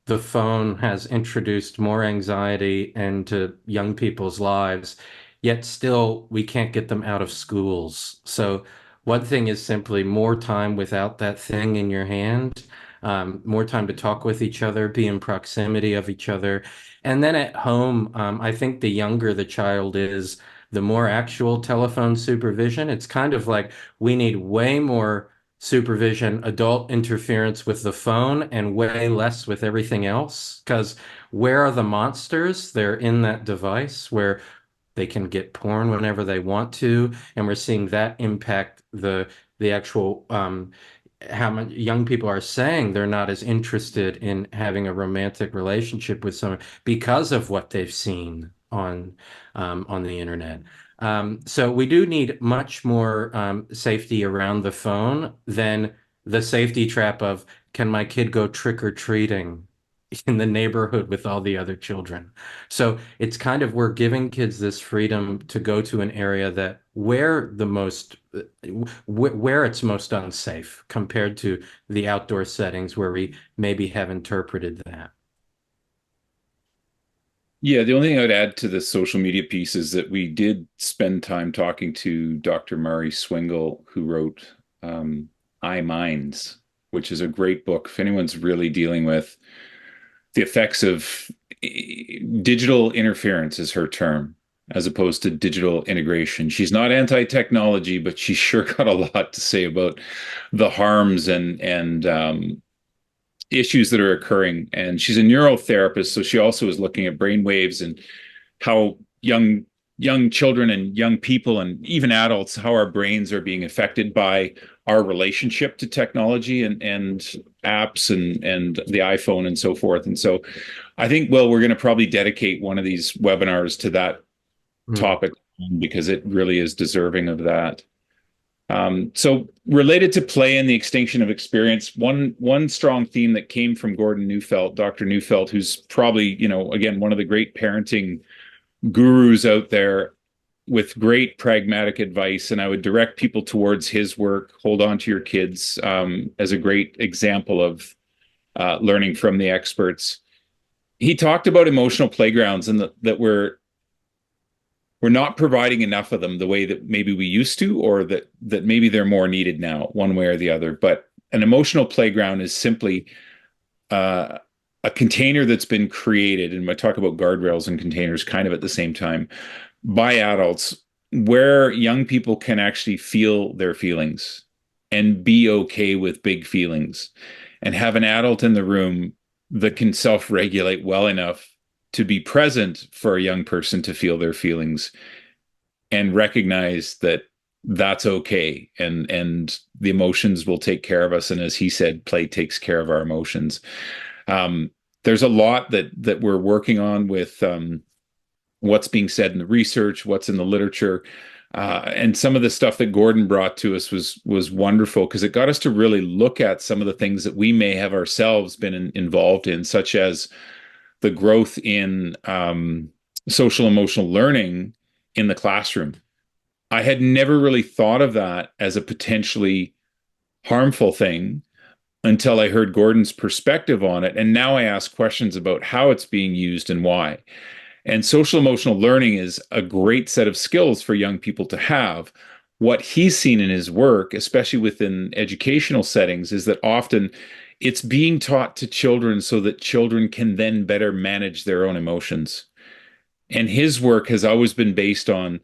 the phone has introduced more anxiety into young people's lives, yet still we can't get them out of schools. So one thing is simply more time without that thing in your hand, more time to talk with each other, be in proximity of each other. And then at home, I think the younger the child is, the more actual telephone supervision. It's kind of like we need way more supervision, adult interference with the phone, and way less with everything else. Because where are the monsters? They're in that device where they can get porn whenever they want to, and we're seeing that impact the actual how much young people are saying they're not as interested in having a romantic relationship with someone because of what they've seen on the internet. So we do need much more safety around the phone than the safety trap of, can my kid go trick or treating in the neighborhood with all the other children? So it's kind of, we're giving kids this freedom to go to an area that where it's most unsafe compared to the outdoor settings where we maybe have interpreted that. Yeah, the only thing I'd add to the social media piece is that we did spend time talking to Dr. Mari Swingle, who wrote I Minds, which is a great book if anyone's really dealing with the effects of digital interference, is her term, as opposed to digital integration. She's not anti-technology, but she's sure got a lot to say about the harms and issues that are occurring. And she's a neurotherapist, so she also is looking at brain waves and how young children and young people and even adults, how our brains are being affected by our relationship to technology and apps and the iPhone and so forth. And so I think, well, we're going to probably dedicate one of these webinars to that topic because it really is deserving of that. So related to play and the extinction of experience, one strong theme that came from Gordon Neufeld, Dr. Neufeld, who's probably, again, one of the great parenting gurus out there with great pragmatic advice. And I would direct people towards his work, Hold On to Your Kids, as a great example of learning from the experts. He talked about emotional playgrounds and that we're not providing enough of them the way that maybe we used to, or that maybe they're more needed now, one way or the other. But an emotional playground is simply a container that's been created, and I talk about guardrails and containers kind of at the same time, by adults, where young people can actually feel their feelings and be okay with big feelings, and have an adult in the room that can self-regulate well enough to be present for a young person to feel their feelings and recognize that that's okay. And the emotions will take care of us. And as he said, play takes care of our emotions. There's a lot that we're working on with what's being said in the research, what's in the literature. And some of the stuff that Gordon brought to us was wonderful, because it got us to really look at some of the things that we may have ourselves been involved in, such as the growth in social emotional learning in the classroom. I had never really thought of that as a potentially harmful thing until I heard Gordon's perspective on it. And now I ask questions about how it's being used and why. And social emotional learning is a great set of skills for young people to have. What he's seen in his work, especially within educational settings, is that often it's being taught to children so that children can then better manage their own emotions. And his work has always been based on,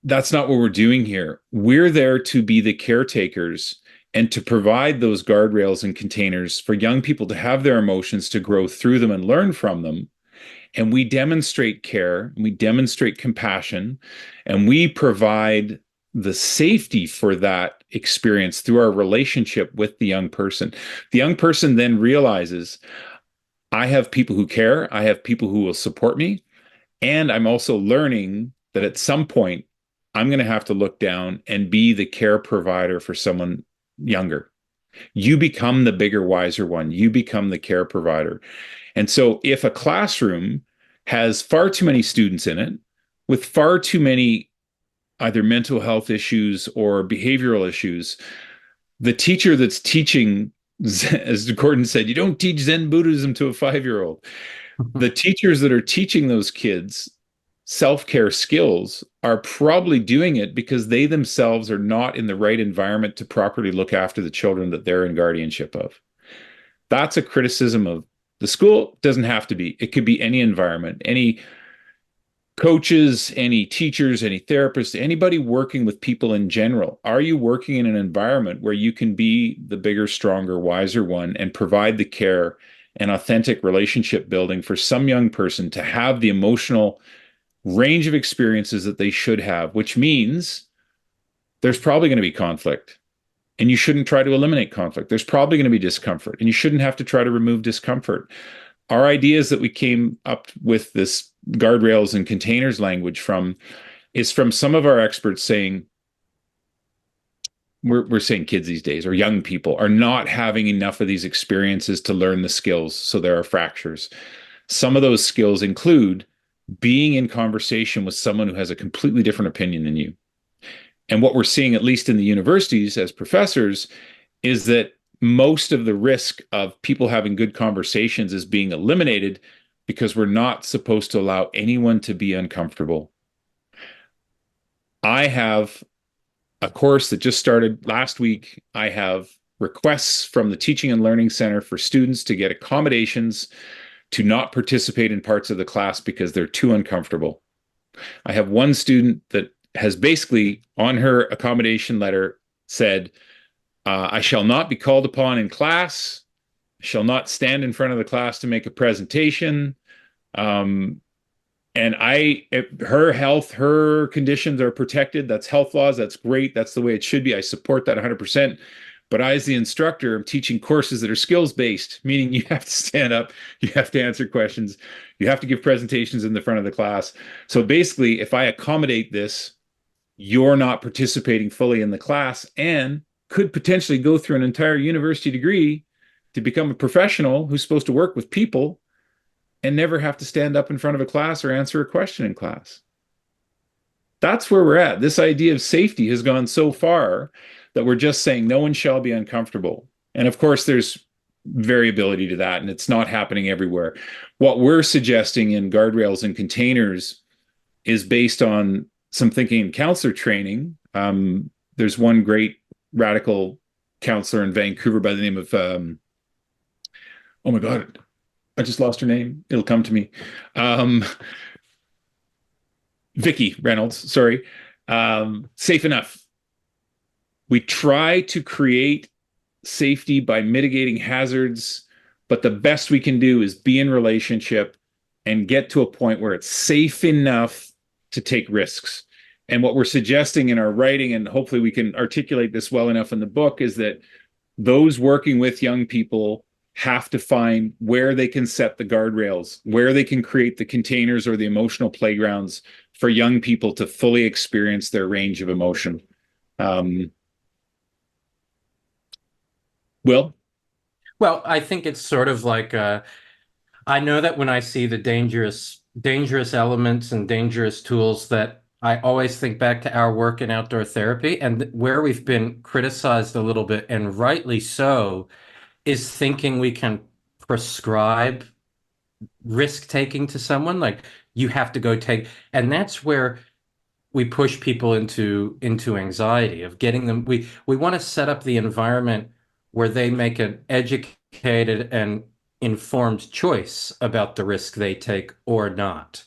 that's not what we're doing here. We're there to be the caretakers and to provide those guardrails and containers for young people to have their emotions, to grow through them and learn from them. And we demonstrate care, and we demonstrate compassion, and we provide the safety for that experience through our relationship with the young person. The young person then realizes, I have people who care, I have people who will support me, and I'm also learning that at some point I'm going to have to look down and be the care provider for someone younger. You become the bigger, wiser one. You become the care provider. And so if a classroom has far too many students in it with far too many either mental health issues or behavioral issues, the teacher that's teaching, as Gordon said, you don't teach Zen Buddhism to a 5-year-old. The teachers that are teaching those kids self-care skills are probably doing it because they themselves are not in the right environment to properly look after the children that they're in guardianship of. That's a criticism of the school. Doesn't have to be. It could be any environment, any coaches, any teachers, any therapists, anybody working with people in general. Are you working in an environment where you can be the bigger, stronger, wiser one and provide the care and authentic relationship building for some young person to have the emotional range of experiences that they should have, which means there's probably going to be conflict. And you shouldn't try to eliminate conflict. There's probably going to be discomfort, and you shouldn't have to try to remove discomfort. Our ideas that we came up with this guardrails and containers language from is from some of our experts saying, we're saying kids these days or young people are not having enough of these experiences to learn the skills. So there are fractures. Some of those skills include being in conversation with someone who has a completely different opinion than you. And what we're seeing, at least in the universities as professors, is that most of the risk of people having good conversations is being eliminated because we're not supposed to allow anyone to be uncomfortable. I have a course that just started last week. I have requests from the Teaching and Learning Center for students to get accommodations to not participate in parts of the class because they're too uncomfortable. I have one student that has basically on her accommodation letter said, I shall not be called upon in class, shall not stand in front of the class to make a presentation. And her health, her conditions are protected. That's health laws. That's great. That's the way it should be. I support that 100%. But I, as the instructor, am teaching courses that are skills-based, meaning you have to stand up, you have to answer questions, you have to give presentations in the front of the class. So basically, if I accommodate this, you're not participating fully in the class and could potentially go through an entire university degree to become a professional who's supposed to work with people and never have to stand up in front of a class or answer a question in class. That's where we're at. This idea of safety has gone so far that we're just saying no one shall be uncomfortable. And of course, there's variability to that, and it's not happening everywhere. What we're suggesting in guardrails and containers is based on some thinking and counselor training. There's one great radical counselor in Vancouver by the name of, oh my God, I just lost her name. It'll come to me. Vicki Reynolds, sorry. Safe Enough. We try to create safety by mitigating hazards, but the best we can do is be in relationship and get to a point where it's safe enough to take risks. And what we're suggesting in our writing, and hopefully we can articulate this well enough in the book, is that those working with young people have to find where they can set the guardrails, where they can create the containers or the emotional playgrounds for young people to fully experience their range of emotion. Will? Well, I think it's sort of like I know that when I see the dangerous elements and dangerous tools, that I always think back to our work in outdoor therapy, and where we've been criticized a little bit, and rightly so, is thinking we can prescribe risk taking to someone. Like, you have to go take, and that's where we push people into anxiety of getting them. We want to set up the environment where they make an educated and informed choice about the risk they take or not.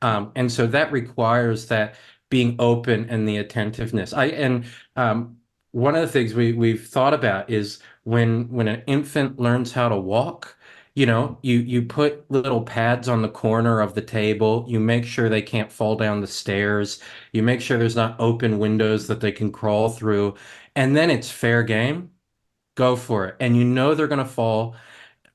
And so that requires that being open and the attentiveness. One of the things we've thought about is when an infant learns how to walk, you put little pads on the corner of the table, you make sure they can't fall down the stairs, you make sure there's not open windows that they can crawl through, and then it's fair game. Go for it. And they're going to fall.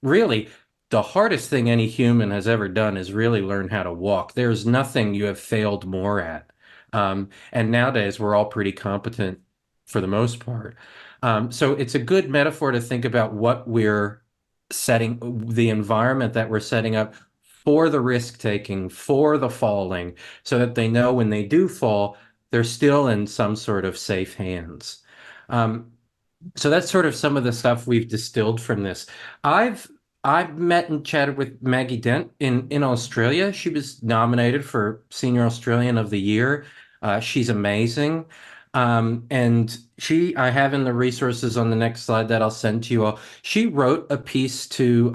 Really, the hardest thing any human has ever done is really learn how to walk. There's nothing you have failed more at. And nowadays, we're all pretty competent for the most part. So it's a good metaphor to think about what we're setting, the environment that we're setting up for the risk taking, for the falling, so that they know when they do fall, they're still in some sort of safe hands. Um, so that's sort of some of the stuff we've distilled from this. I've I've met and chatted with Maggie Dent in Australia. She was nominated for Senior Australian of the Year. She's amazing. And I have in the resources on the next slide that I'll send to you all. She wrote a piece to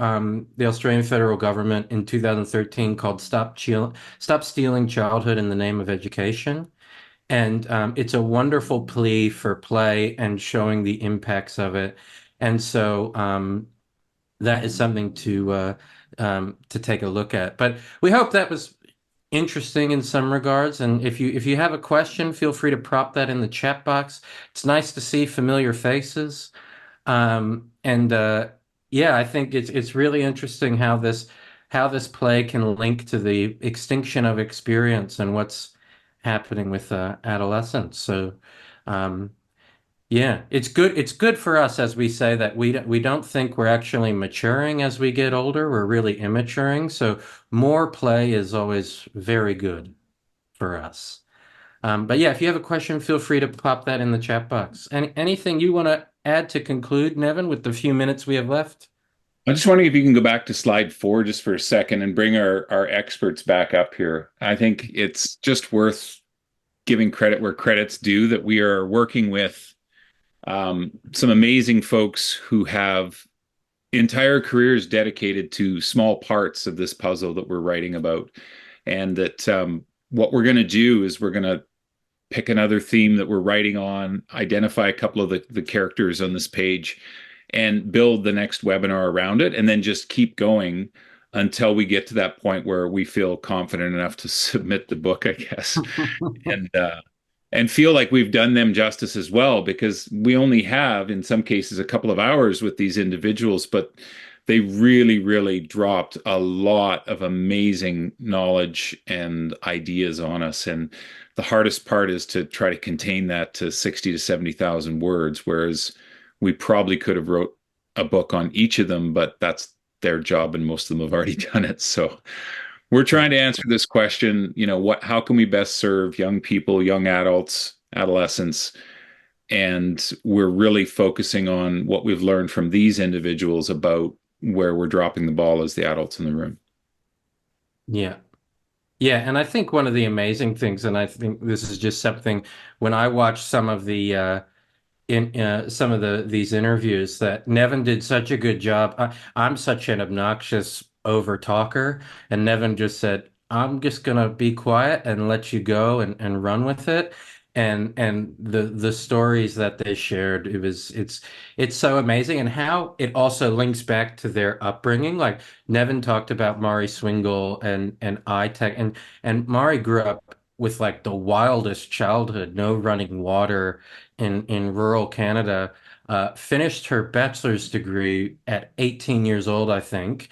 the Australian federal government in 2013 called Stop Stealing Childhood in the Name of Education." And it's a wonderful plea for play and showing the impacts of it. And so that is something to take a look at. But we hope that was interesting in some regards. And if you have a question, feel free to prop that in the chat box. It's nice to see familiar faces. And yeah, I think it's really interesting how this play can link to the extinction of experience and what's happening with adolescence. So um, yeah, it's good. It's good for us as we say that we don't think we're actually maturing as we get older. We're really immaturing. So more play is always very good for us. But yeah, if you have a question, feel free to pop that in the chat box. Anything you want to add to conclude, Nevin, with the few minutes we have left? I'm just wondering if you can go back to slide 4 just for a second and bring our experts back up here. I think it's just worth giving credit where credit's due that we are working with some amazing folks who have entire careers dedicated to small parts of this puzzle that we're writing about. And that what we're going to do is we're going to pick another theme that we're writing on, identify a couple of the characters on this page, and build the next webinar around it, and then just keep going until we get to that point where we feel confident enough to submit the book, I guess. And feel like we've done them justice as well, because we only have, in some cases, a couple of hours with these individuals, but they really, really dropped a lot of amazing knowledge and ideas on us. And the hardest part is to try to contain that to 60 to 70,000 words, whereas we probably could have wrote a book on each of them, but that's their job and most of them have already done it. So we're trying to answer this question, how can we best serve young people, young adults, adolescents? And we're really focusing on what we've learned from these individuals about where we're dropping the ball as the adults in the room. Yeah. Yeah, and I think one of the amazing things, and I think this is just something when I watch some of these interviews, that Nevin did such a good job. I'm such an obnoxious over talker, and Nevin just said, "I'm just gonna be quiet and let you go and run with it." And the stories that they shared, it's so amazing, and how it also links back to their upbringing. Like Nevin talked about Mari Swingle and iTech, and Mari grew up with like the wildest childhood, no running water in rural Canada. Finished her bachelor's degree at 18 years old, I think,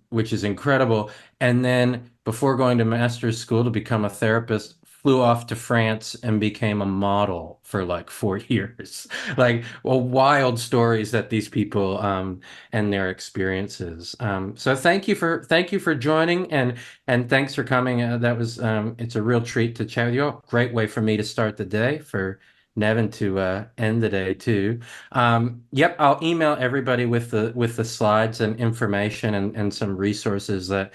which is incredible. And then before going to master's school to become a therapist, flew off to France and became a model for like 4 years. Like, well, wild stories that these people and their experiences. So thank you for joining, and thanks for coming. That was it's a real treat to chat with you all. Great way for me to start the day, for Nevin to end the day too. Yep, I'll email everybody with the slides and information and some resources that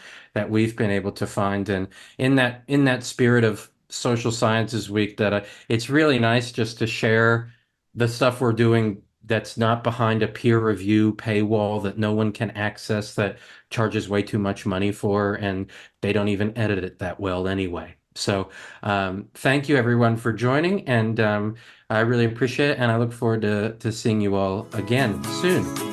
we've been able to find. And in that spirit of Social Sciences Week, that it's really nice just to share the stuff we're doing that's not behind a peer review paywall that no one can access, that charges way too much money for, and they don't even edit it that well anyway. So thank you everyone for joining, and I really appreciate it, and I look forward to seeing you all again soon.